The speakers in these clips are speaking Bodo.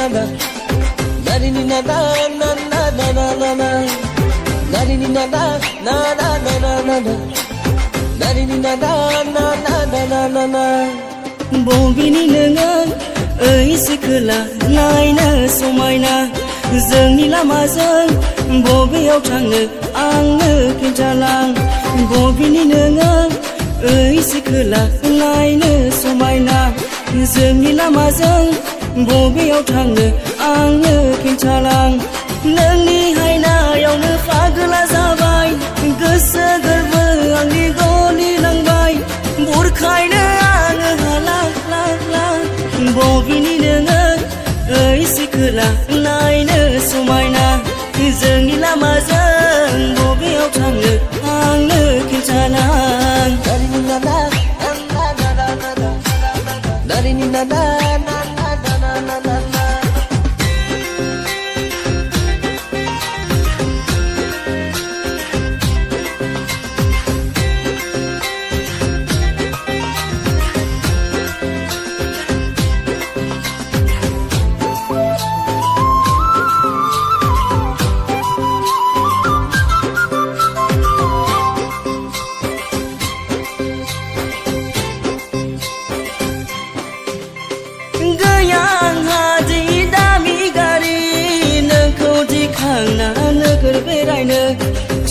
na dari ni na na na na na na na na dari ni na na na na na na na na dari ni na na na na na na na Bobini nोङो सिखोला नायनो समायना जोंनि लामाजों बबेयाव थांनो आंनो खिन्थालां बबेनि नोङो सिखोला नायनो समायना जोंनि लामाजों बबेयाव थांनो आंनो खिन्थालां नोंनि हायनायावनो पागला जाबाय गोसो गोरबो आंनि गलि लांबाय बुरखायनो आङो हाला ला ला बबेनि नोङो सिखोला नायनो समायना जोंनि लामाजों बबेयाव थांनो आंनो खिन्थालां dari ni na na na na na na na dari ni na na na na na na na na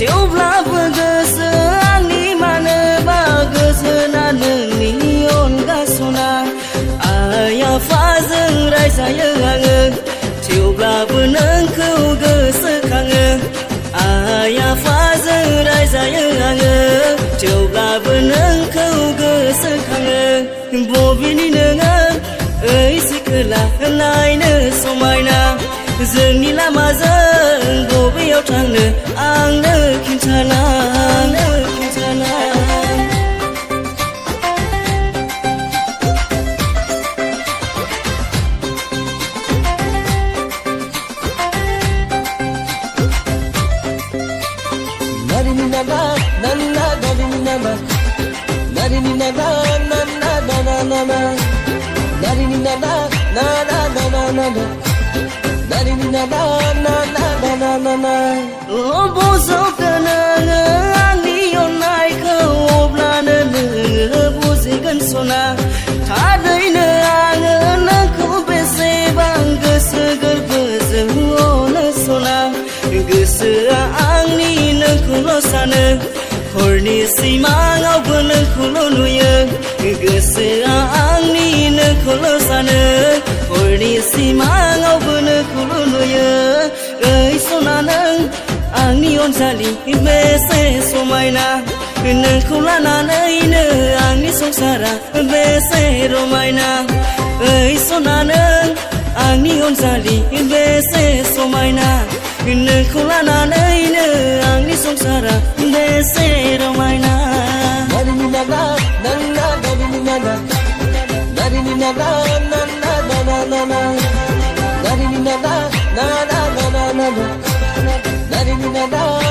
थेवब्लाबो गोसो आंनि मानोबा गोजोना नोंनि अनगा सना आइ आफाजों रायजायो आङो थेवब्लाबो नोंखौ गोसोखाङो आइ आफाजों रायजायो आङो थेवब्लाबो नोंखौ गोसोखाङो बबेनि नोङो सिखोला नायनो समायना जोंनि लामाजों बबेयाव थांनो आंनो खिन्थालां dari ni na na na na dari ni na na dari ni na na na na na na na dari ni na na na na na na na dari ni na na na na na na na बोजोबगोन नोङो आंनि अननायखौ अब्लानो नोङो बुजिगोन सना थारैनो आङो नोंखौ बेसेबां गोसो गोरबोजों अनो सना गोसोआ आंनि नोंखौल' सानो हरनि सिमाङावबो नोंखौल' नुयो गोसोआ आंनि नोंखौल' सानो हरनि सिमाङावबो नोंखौल' नुयो सना नों आंनि अनजालि बेसे समायना नोंखौ लानानैनो आंनि संसारा बेसे रमायना सना नों आंनि अनजालि बेसे समायना नोंखौ लानानैनो आंनि संसारा बेसे रमायना dari ni na na na na dari ni na na dari ni na na na na na na na dari ni na na na na na na na dari ni na na